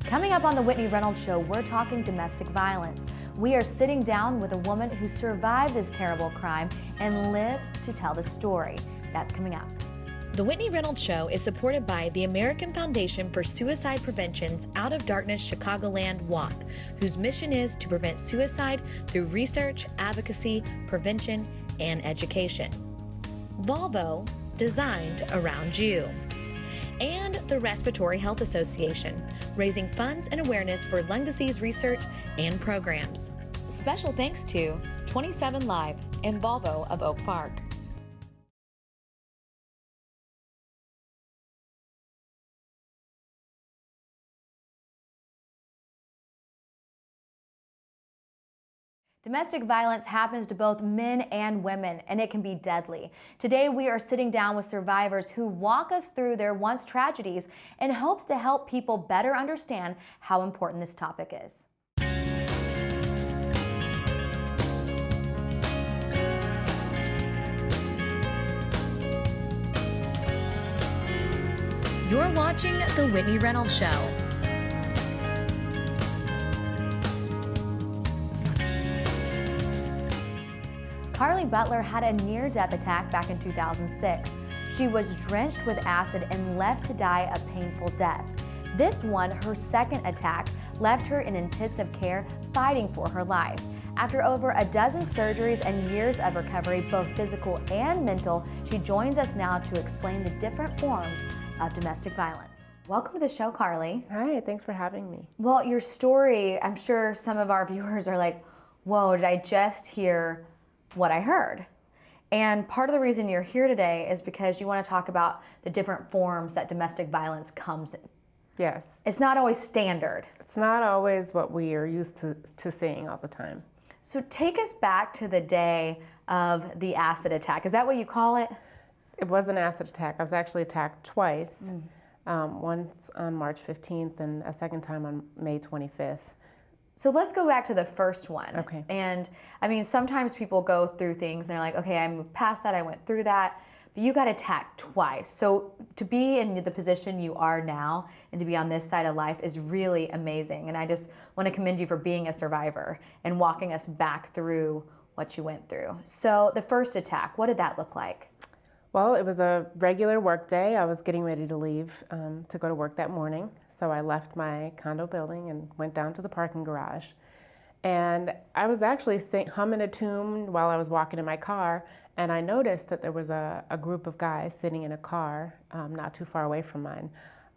Coming up on the Whitney Reynolds Show, we're talking domestic violence. We are sitting down with a woman who survived this terrible crime and lives to tell the story. That's coming up. The Whitney Reynolds Show is supported by the American Foundation for Suicide Prevention's Out of Darkness Chicagoland Walk, whose mission is to prevent suicide through research, advocacy, prevention, and education. Volvo, designed around you. And the Respiratory Health Association, raising funds and awareness for lung disease research and programs. Special thanks to 27 Live and Volvo of Oak Park. Domestic violence happens to both men and women, and it can be deadly. Today, we are sitting down with survivors who walk us through their once tragedies in hopes to help people better understand how important this topic is. You're watching The Whitney Reynolds Show. Carly Butler had a near-death attack back in 2006. She was drenched with acid and left to die a painful death. This one, her second attack, left her in intensive care fighting for her life. After over a dozen surgeries and years of recovery, both physical and mental, she joins us now to explain the different forms of domestic violence. Welcome to the show, Carly. Hi, thanks for having me. Well, your story, I'm sure some of our viewers are like, whoa, did I just hear what I heard? And part of the reason you're here today is because you want to talk about the different forms that domestic violence comes in. Yes. It's not always standard. It's not always what we are used to seeing all the time. So take us back to the day of the acid attack. Is that what you call it? It was an acid attack. I was actually attacked twice, once on March 15th and a second time on May 25th. So let's go back to the first one. Okay. And I mean, sometimes people go through things and they're like, okay, I moved past that, I went through that, but you got attacked twice. So to be in the position you are now and to be on this side of life is really amazing. And I just want to commend you for being a survivor and walking us back through what you went through. So the first attack, what did that look like? Well, it was a regular work day. I was getting ready to leave to go to work that morning. So I left my condo building and went down to the parking garage. And I was actually humming a tune while I was walking in my car, and I noticed that there was a group of guys sitting in a car not too far away from mine.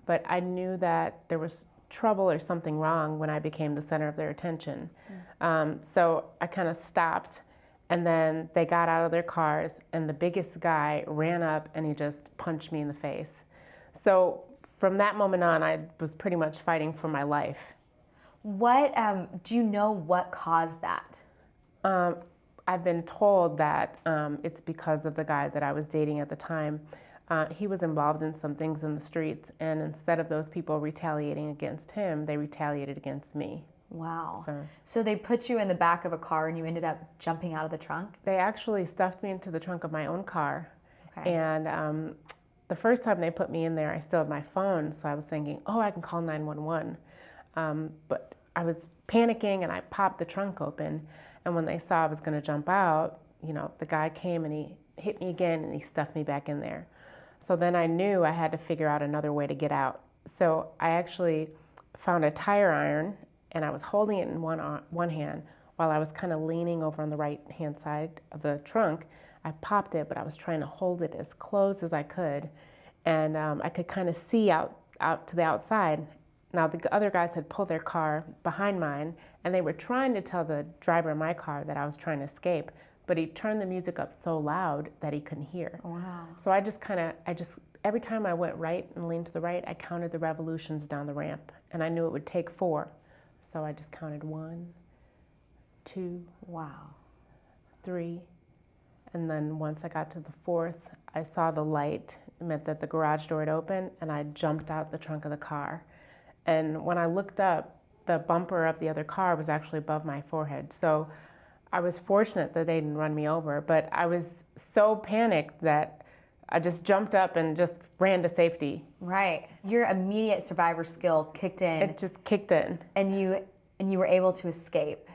But I knew that there was trouble or something wrong when I became the center of their attention. So I kind of stopped, and then they got out of their cars, and the biggest guy ran up and he just punched me in the face. So from that moment on, I was pretty much fighting for my life. What, do you know what caused that? I've been told that it's because of the guy that I was dating at the time. He was involved in some things in the streets, and instead of those people retaliating against him, they retaliated against me. Wow. So they put you in the back of a car and you ended up jumping out of the trunk? They actually stuffed me into the trunk of my own car. Okay. And the first time they put me in there, I still had my phone, so I was thinking, oh, I can call 911. But I was panicking and I popped the trunk open, and when they saw I was going to jump out, you know, the guy came and he hit me again and he stuffed me back in there. So then I knew I had to figure out another way to get out. So I actually found a tire iron and I was holding it in one hand while I was kind of leaning over on the right hand side of the trunk. I popped it, but I was trying to hold it as close as I could, and I could kind of see out to the outside. Now the other guys had pulled their car behind mine, and they were trying to tell the driver of my car that I was trying to escape, but he turned the music up so loud that he couldn't hear. Wow. So I just every time I went right and leaned to the right, I counted the revolutions down the ramp, and I knew it would take 4. So I just counted 1, 2, wow, 3. And then once I got to the 4th, I saw the light. It meant that the garage door had opened, and I jumped out the trunk of the car. And when I looked up, the bumper of the other car was actually above my forehead. So I was fortunate that they didn't run me over, but I was so panicked that I just jumped up and just ran to safety. Right. Your immediate survivor skill kicked in. It just kicked in. And you were able to escape.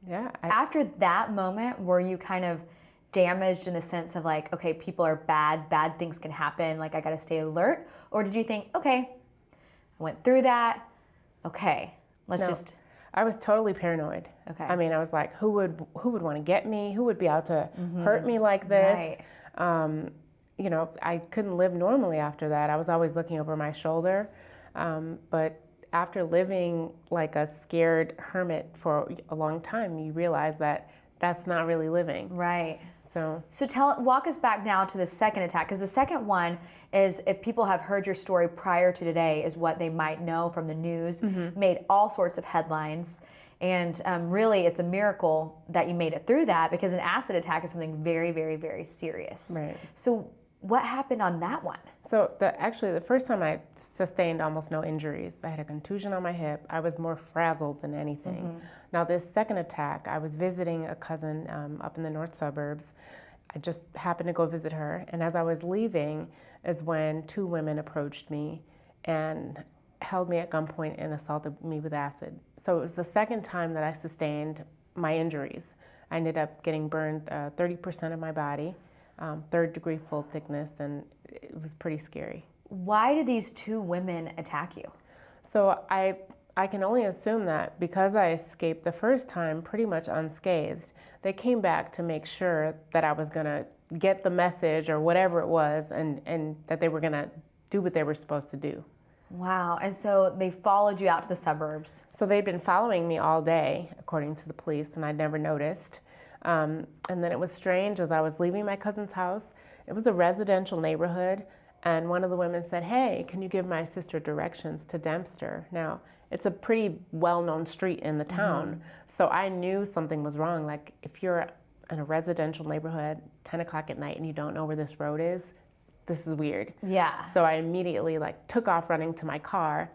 Yeah. After that moment, were you kind of damaged in the sense of like, okay, people are bad things can happen, like I gotta stay alert? Or did you think, okay, I went through that, okay, let's I was totally paranoid. Okay. I mean, I was like, who would want to get me? Who would be out to hurt me like this? Right. You know, I couldn't live normally after that. I was always looking over my shoulder. But after living like a scared hermit for a long time, you realize that that's not really living. Right. So walk us back now to the second attack, because the second one is, if people have heard your story prior to today, is what they might know from the news, made all sorts of headlines. And really, it's a miracle that you made it through that, because an acid attack is something very, very, very serious. Right. So what happened on that one? So actually, the first time I sustained almost no injuries. I had a contusion on my hip. I was more frazzled than anything. Now, this second attack, I was visiting a cousin up in the north suburbs. I just happened to go visit her. And as I was leaving is when two women approached me and held me at gunpoint and assaulted me with acid. So it was the second time that I sustained my injuries. I ended up getting burned 30% of my body, 3rd degree full thickness, and it was pretty scary. Why did these two women attack you? So I can only assume that because I escaped the first time pretty much unscathed, they came back to make sure that I was gonna get the message or whatever it was, and that they were gonna do what they were supposed to do. Wow, and so they followed you out to the suburbs. So they'd been following me all day, according to the police, and I'd never noticed. And then it was strange, as I was leaving my cousin's house, it was a residential neighborhood, and one of the women said, "Hey, can you give my sister directions to Dempster?" Now, it's a pretty well-known street in the town, so I knew something was wrong. Like, if you're in a residential neighborhood, 10 o'clock at night, and you don't know where this road is, this is weird. Yeah. So I immediately took off running to my car,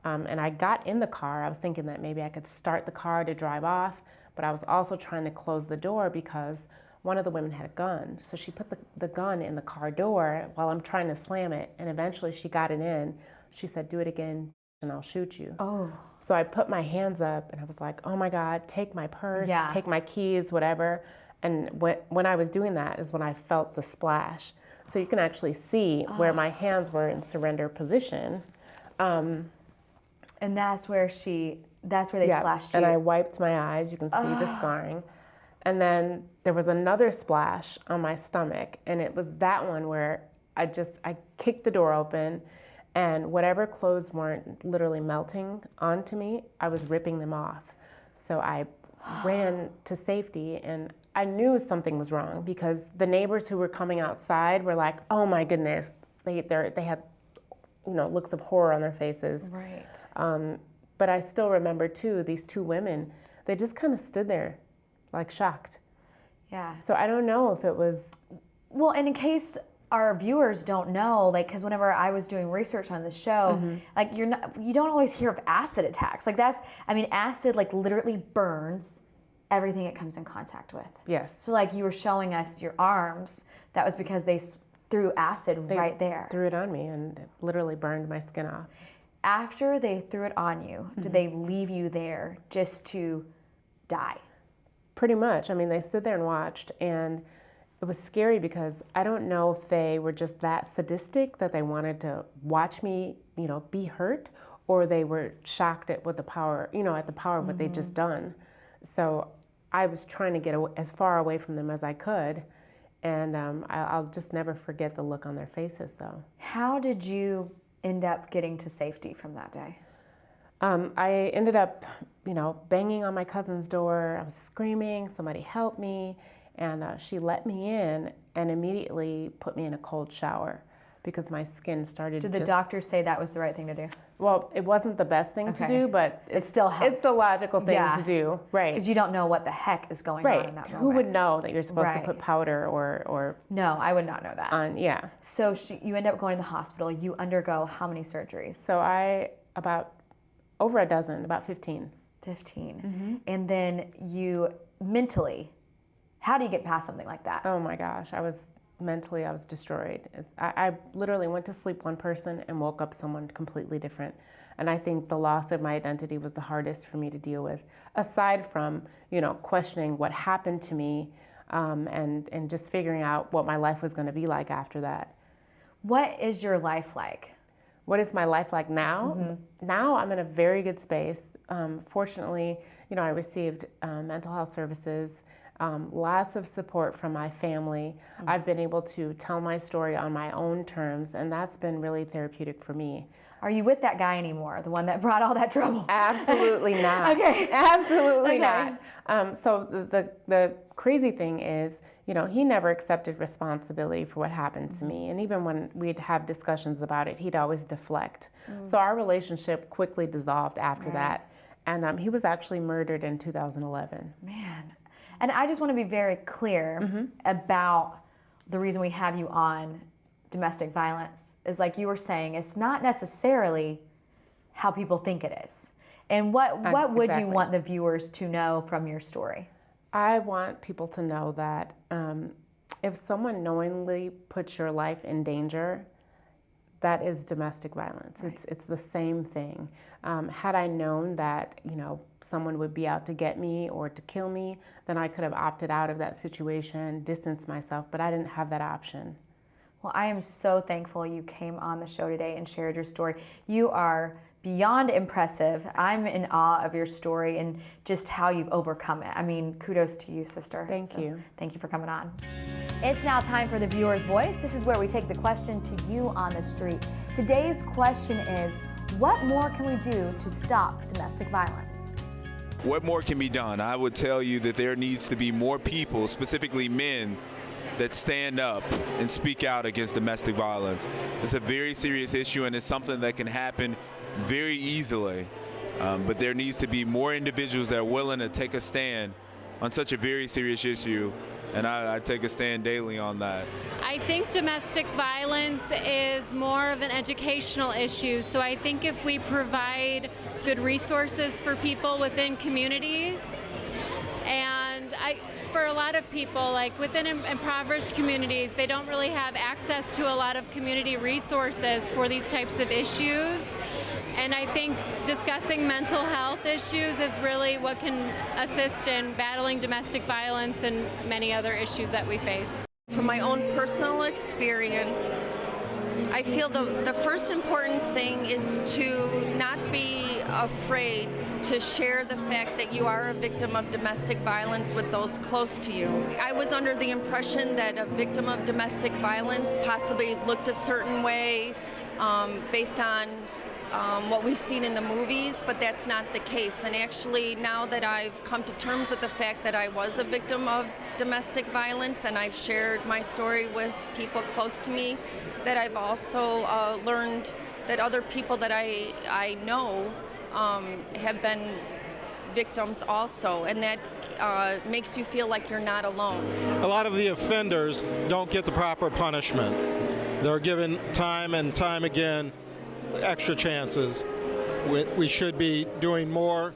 and I got in the car. I was thinking that maybe I could start the car to drive off, but I was also trying to close the door because one of the women had a gun. So she put the gun in the car door while I'm trying to slam it, and eventually she got it in. She said, "Do it again and I'll shoot you." Oh. So I put my hands up and I was like, "Oh my God, take my purse, take my keys, whatever." And when I was doing that is when I felt the splash. So you can actually see where my hands were in surrender position. And that's where they splashed you. And I wiped my eyes. You can see the scarring. And then there was another splash on my stomach, and it was that one where I kicked the door open, and whatever clothes weren't literally melting onto me, I was ripping them off. So I ran to safety, and I knew something was wrong because the neighbors who were coming outside were like, "Oh my goodness," they had looks of horror on their faces. Right. But I still remember too, these two women, they just kind of stood there like shocked. Yeah. So I don't know if it was... Well, and in case our viewers don't know, because whenever I was doing research on this show, you don't always hear of acid attacks. Acid literally burns everything it comes in contact with. Yes. So you were showing us your arms, that was because they threw acid right there. Threw it on me and it literally burned my skin off. After they threw it on you, did they leave you there just to die? Pretty much. I mean, they stood there and watched, and it was scary because I don't know if they were just that sadistic that they wanted to watch me, be hurt, or they were shocked at the power of what they'd just done. So I was trying to get as far away from them as I could, and I'll just never forget the look on their faces, though. How did you end up getting to safety from that day? I ended up, banging on my cousin's door. I was screaming, "Somebody help me." And she let me in and immediately put me in a cold shower because my skin started Did the doctor say that was the right thing to do? Well, it wasn't the best thing to do, but it still helped. It's the logical thing to do, right? Because you don't know what the heck is going on in that moment. Who would know that you're supposed to put powder or... No, I would not know that. Yeah. So you end up going to the hospital. You undergo how many surgeries? So about over a dozen, about 15. 15. And then you mentally, how do you get past something like that? Oh my gosh, I was mentally I was destroyed. I literally went to sleep one person and woke up someone completely different. And I think the loss of my identity was the hardest for me to deal with, aside from, questioning what happened to me, and just figuring out what my life was going to be like after that. What is your life like? What is my life like now? Mm-hmm. Now I'm in a very good space. Fortunately, I received mental health services, lots of support from my family. Mm-hmm. I've been able to tell my story on my own terms, and that's been really therapeutic for me. Are you with that guy anymore, the one that brought all that trouble? Absolutely not. Okay. Absolutely okay. not. So the crazy thing is, he never accepted responsibility for what happened to me. And even when we'd have discussions about it, he'd always deflect. So our relationship quickly dissolved after that. And he was actually murdered in 2011. Man. And I just want to be very clear about the reason we have you on domestic violence is, like you were saying, it's not necessarily how people think it is. And what would you want the viewers to know from your story? I want people to know that if someone knowingly puts your life in danger, that is domestic violence. Right. It's the same thing. Had I known that, someone would be out to get me or to kill me, then I could have opted out of that situation, distanced myself, but I didn't have that option. Well, I am so thankful you came on the show today and shared your story. You are beyond impressive. I'm in awe of your story and just how you've overcome it. I mean, kudos to you, sister. Thank you. Thank you for coming on. It's now time for the viewer's voice. This is where we take the question to you on the street. Today's question is, what more can we do to stop domestic violence? What more can be done? I would tell you that there needs to be more people, specifically men, that stand up and speak out against domestic violence. It's a very serious issue, and it's something that can happen very easily. But there needs to be more individuals that are willing to take a stand on such a very serious issue, and I take a stand daily on that. I think domestic violence is more of an educational issue, so I think if we provide good resources for people within communities, and for a lot of people, like within impoverished communities, they don't really have access to a lot of community resources for these types of issues. And I think discussing mental health issues is really what can assist in battling domestic violence and many other issues that we face. From my own personal experience, I feel the first important thing is to not be afraid to share the fact that you are a victim of domestic violence with those close to you. I was under the impression that a victim of domestic violence possibly looked a certain way based on what we've seen in the movies, but that's not the case. And actually, now that I've come to terms with the fact that I was a victim of domestic violence and I've shared my story with people close to me, that I've also learned that other people that I know have been victims also, and that makes you feel like you're not alone. A lot of the offenders don't get the proper punishment. They're given time and time again extra chances. We should be doing more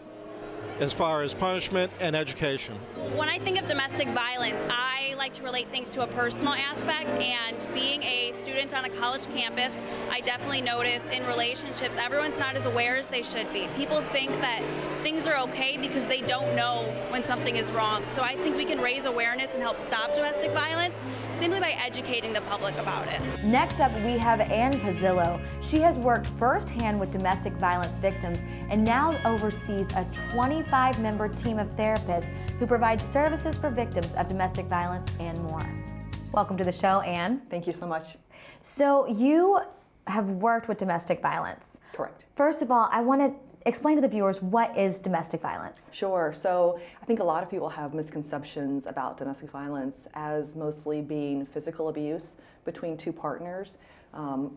as far as punishment and education. When I think of domestic violence, I like to relate things to a personal aspect, and being a student on a college campus, I definitely notice in relationships, everyone's not as aware as they should be. People think that things are okay because they don't know when something is wrong. So I think we can raise awareness and help stop domestic violence simply by educating the public about it. Next up, we have Ann Pizzillo. She has worked firsthand with domestic violence victims and now oversees a 25-member team of therapists who provide services for victims of domestic violence and more. Welcome to the show, Ann. Thank you so much. So you have worked with domestic violence. Correct. First of all, I want to explain to the viewers, what is domestic violence? Sure. So I think a lot of people have misconceptions about domestic violence as mostly being physical abuse between two partners.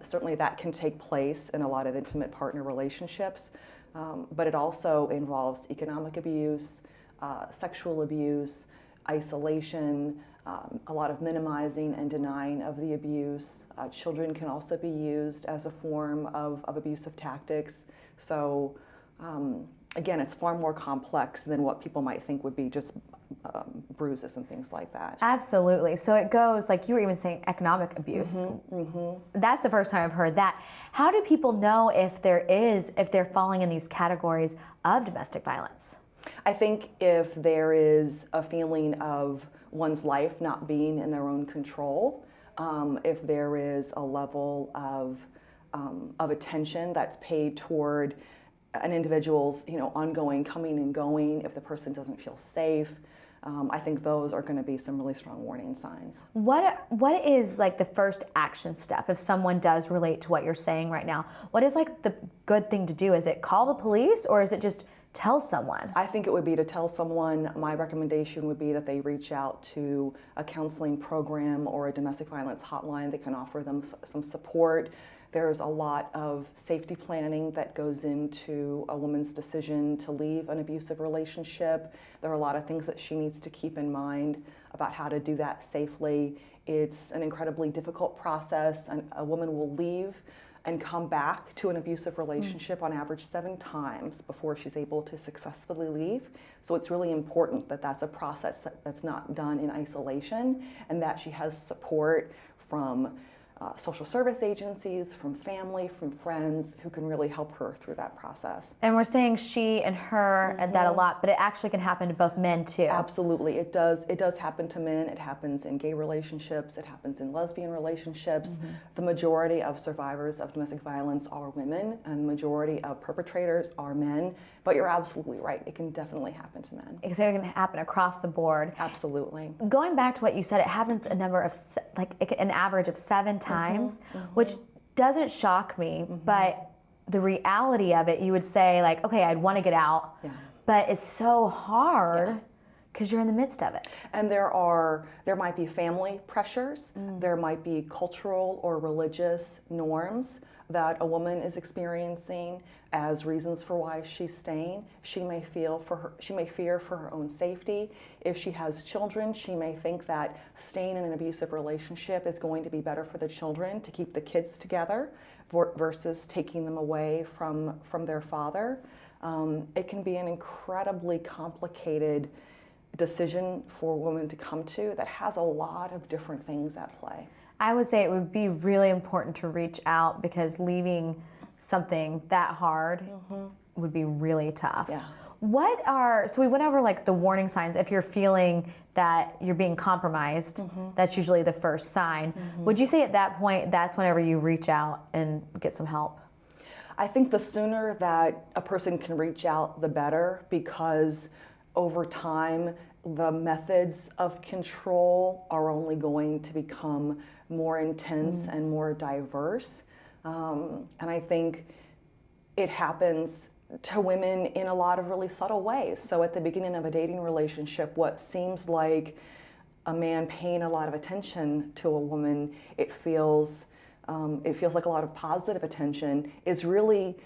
Certainly that can take place in a lot of intimate partner relationships, but it also involves economic abuse, sexual abuse, isolation, a lot of minimizing and denying of the abuse. Children can also be used as a form of abusive tactics. So again, it's far more complex than what people might think would be just bruises and things like that. Absolutely. So it goes, like you were even saying, economic abuse. That's the first time I've heard that. How do people know if they're falling in these categories of domestic violence? I think if there is a feeling of one's life not being in their own control, if there is a level of attention that's paid toward an individual's, ongoing coming and going, if the person doesn't feel safe, I think those are going to be some really strong warning signs. What is like the first action step if someone does relate to what you're saying right now? What is like the good thing to do? Is it call the police, or is it just tell someone? I think it would be to tell someone. My recommendation would be that they reach out to a counseling program or a domestic violence hotline that can offer them some support. There's a lot of safety planning that goes into a woman's decision to leave an abusive relationship. There are a lot of things that she needs to keep in mind about how to do that safely. It's an incredibly difficult process, and a woman will leave and come back to an abusive relationship on average 7 times before she's able to successfully leave. So it's really important that that's a process that's not done in isolation, and that she has support from social service agencies, from family, from friends who can really help her through that process. And we're saying she and her and that a lot, but it actually can happen to both men too. Absolutely, it does. It does happen to men. It happens in gay relationships. It happens in lesbian relationships. The majority of survivors of domestic violence are women, and the majority of perpetrators are men. But you're absolutely right. It can definitely happen to men. Because it can happen across the board. Absolutely. Going back to what you said, it happens an average of 7 times, which doesn't shock me, but the reality of it, you would say like, okay, I'd want to get out, but it's so hard because you're in the midst of it. And there might be family pressures, there might be cultural or religious norms that a woman is experiencing as reasons for why she's staying. She may fear for her own safety. If she has children, she may think that staying in an abusive relationship is going to be better for the children, to keep the kids together versus taking them away from their father. It can be an incredibly complicated decision for a woman to come to that has a lot of different things at play. I would say it would be really important to reach out, because leaving something that hard would be really tough. Yeah. So we went over like the warning signs. If you're feeling that you're being compromised, that's usually the first sign. Would you say at that point, that's whenever you reach out and get some help? I think the sooner that a person can reach out, the better, because over time, the methods of control are only going to become more intense and more diverse. And I think it happens to women in a lot of really subtle ways. So at the beginning of a dating relationship, what seems like a man paying a lot of attention to a woman, it feels like a lot of positive attention, is really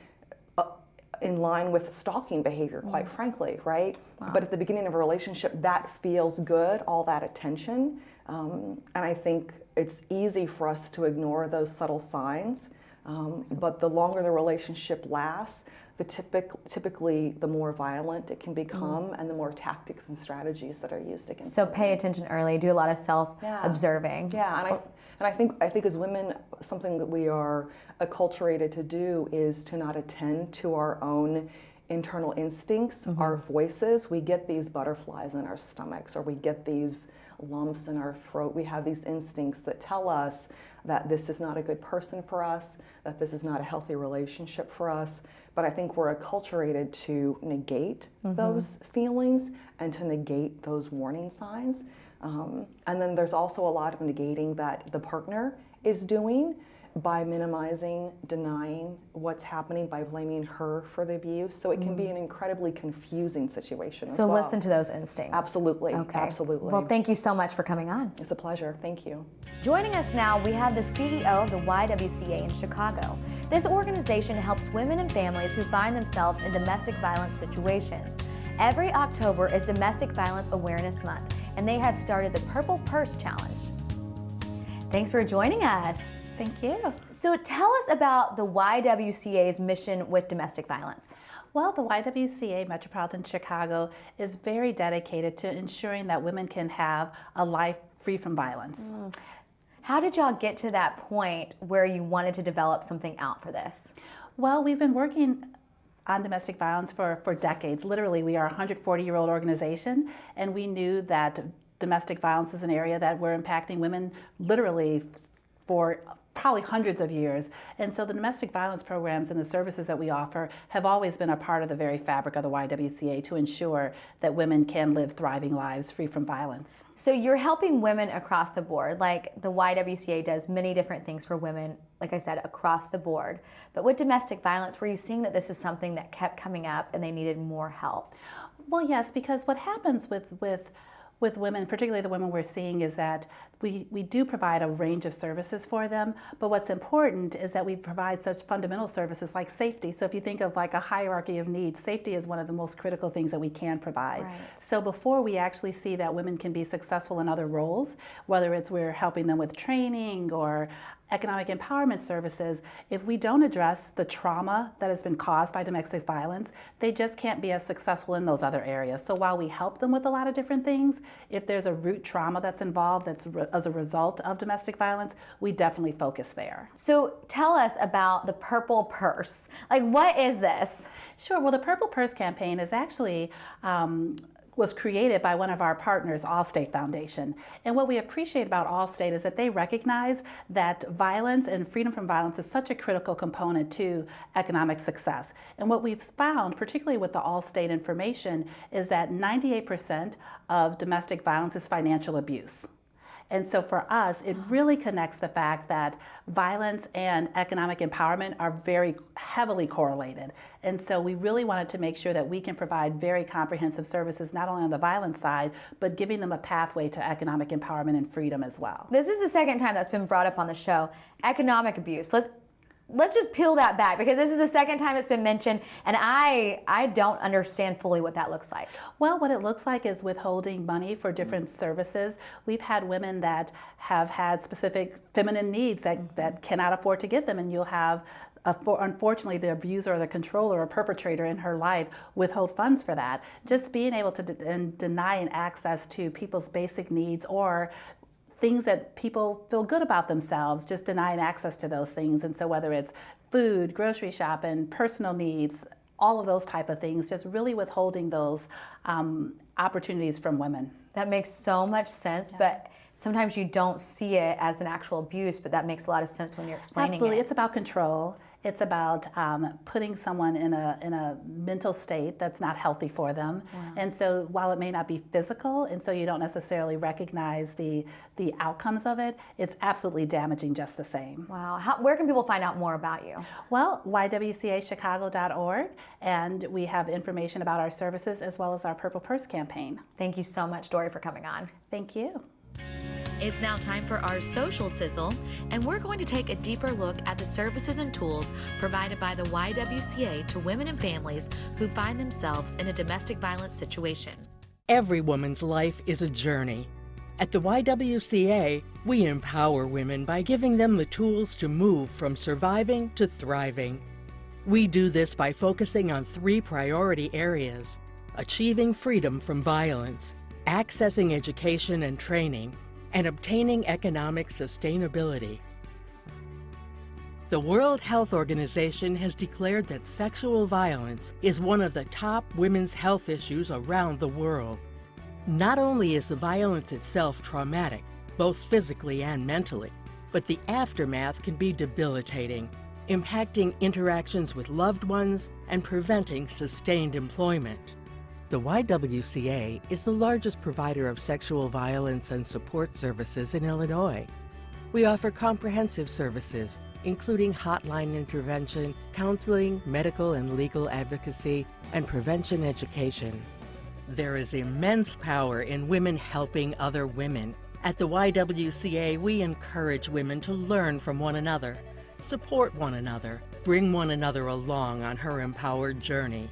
in line with stalking behavior, quite frankly, right? Wow. But at the beginning of a relationship, that feels good, all that attention. And I think it's easy for us to ignore those subtle signs. But the longer the relationship lasts, typically the more violent it can become, and the more tactics and strategies that are used against. So pay attention early, do a lot of self-observing. Yeah, and I think as women, something that we are acculturated to do is to not attend to our own internal instincts, our voices. We get these butterflies in our stomachs, or we get these lumps in our throat. We have these instincts that tell us that this is not a good person for us, that this is not a healthy relationship for us. But I think we're acculturated to negate those feelings and to negate those warning signs. And then there's also a lot of negating that the partner is doing by minimizing, denying what's happening, by blaming her for the abuse. So it can be an incredibly confusing situation. So listen to those instincts. Absolutely. Okay. Absolutely. Well, thank you so much for coming on. It's a pleasure. Thank you. Joining us now, we have the CEO of the YWCA in Chicago. This organization helps women and families who find themselves in domestic violence situations. Every October is Domestic Violence Awareness Month, and they have started the Purple Purse Challenge. Thanks for joining us. Thank you. So tell us about the YWCA's mission with domestic violence. Well, the YWCA Metropolitan Chicago is very dedicated to ensuring that women can have a life free from violence. How did y'all get to that point where you wanted to develop something out for this? Well, we've been working on domestic violence for decades. Literally, we are a 140-year-old organization, and we knew that domestic violence is an area that we're impacting women literally for probably hundreds of years. And so the domestic violence programs and the services that we offer have always been a part of the very fabric of the YWCA to ensure that women can live thriving lives free from violence. So you're helping women across the board. Like the YWCA does many different things for women, like I said, across the board. But with domestic violence, were you seeing that this is something that kept coming up and they needed more help? Well, yes, because what happens with women, particularly the women we're seeing, is that we do provide a range of services for them, but what's important is that we provide such fundamental services like safety. So if you think of like a hierarchy of needs, safety is one of the most critical things that we can provide. Right. So before we actually see that women can be successful in other roles, whether it's we're helping them with training or economic empowerment services, if we don't address the trauma that has been caused by domestic violence, they just can't be as successful in those other areas. So while we help them with a lot of different things, if there's a root trauma that's involved that's as a result of domestic violence, we definitely focus there. So tell us about the Purple Purse. Like, what is this? Sure. Well, the Purple Purse campaign is actually was created by one of our partners, Allstate Foundation. And what we appreciate about Allstate is that they recognize that violence and freedom from violence is such a critical component to economic success. And what we've found, particularly with the Allstate information, is that 98% of domestic violence is financial abuse. And so for us, it really connects the fact that violence and economic empowerment are very heavily correlated. And so we really wanted to make sure that we can provide very comprehensive services, not only on the violence side, but giving them a pathway to economic empowerment and freedom as well. This is the second time that's been brought up on the show, economic abuse. Let's just peel that back, because this is the second time it's been mentioned, and I don't understand fully what that looks like. Well, what it looks like is withholding money for different services. We've had women that have had specific feminine needs that cannot afford to get them, and you'll have unfortunately, the abuser or the controller or perpetrator in her life withhold funds for that. Just being able to deny an access to people's basic needs or things that people feel good about themselves, just denying access to those things. And so whether it's food, grocery shopping, personal needs, all of those type of things, just really withholding those opportunities from women. That makes so much sense, but sometimes you don't see it as an actual abuse, but that makes a lot of sense when you're explaining Absolutely. it. It's about control. It's about putting someone in a mental state that's not healthy for them. Wow. And so while it may not be physical, and so you don't necessarily recognize the outcomes of it, it's absolutely damaging just the same. Wow. Where can people find out more about you? Well, ywcachicago.org, and we have information about our services as well as our Purple Purse campaign. Thank you so much, Dory, for coming on. Thank you. It's now time for our social sizzle, and we're going to take a deeper look at the services and tools provided by the YWCA to women and families who find themselves in a domestic violence situation. Every woman's life is a journey. At the YWCA, we empower women by giving them the tools to move from surviving to thriving. We do this by focusing on 3 priority areas: achieving freedom from violence, accessing education and training, and obtaining economic sustainability. The World Health Organization has declared that sexual violence is one of the top women's health issues around the world. Not only is the violence itself traumatic, both physically and mentally, but the aftermath can be debilitating, impacting interactions with loved ones and preventing sustained employment. The YWCA is the largest provider of sexual violence and support services in Illinois. We offer comprehensive services, including hotline intervention, counseling, medical and legal advocacy, and prevention education. There is immense power in women helping other women. At the YWCA, we encourage women to learn from one another, support one another, bring one another along on her empowered journey.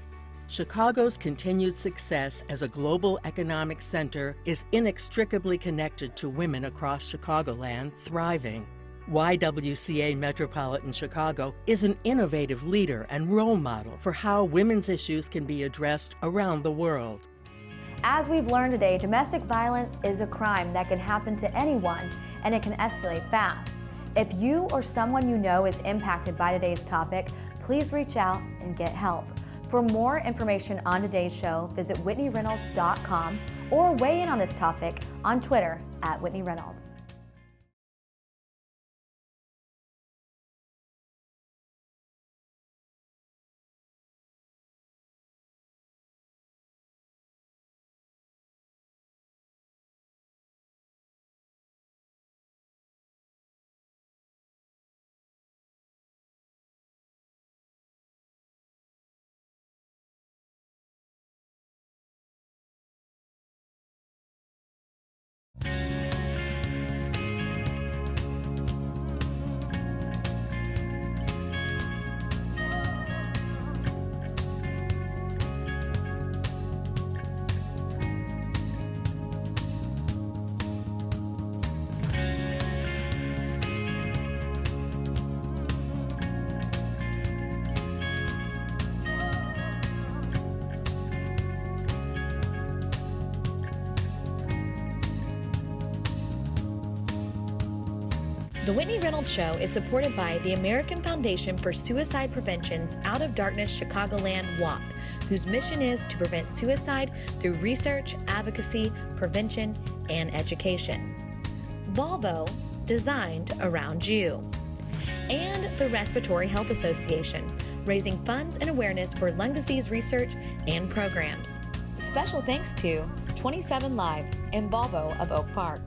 Chicago's continued success as a global economic center is inextricably connected to women across Chicagoland thriving. YWCA Metropolitan Chicago is an innovative leader and role model for how women's issues can be addressed around the world. As we've learned today, domestic violence is a crime that can happen to anyone, and it can escalate fast. If you or someone you know is impacted by today's topic, please reach out and get help. For more information on today's show, visit WhitneyReynolds.com or weigh in on this topic on Twitter at Whitney Reynolds. The Whitney Reynolds Show is supported by the American Foundation for Suicide Prevention's Out of Darkness Chicagoland Walk, whose mission is to prevent suicide through research, advocacy, prevention, and education. Volvo, designed around you. And the Respiratory Health Association, raising funds and awareness for lung disease research and programs. Special thanks to 27 Live and Volvo of Oak Park.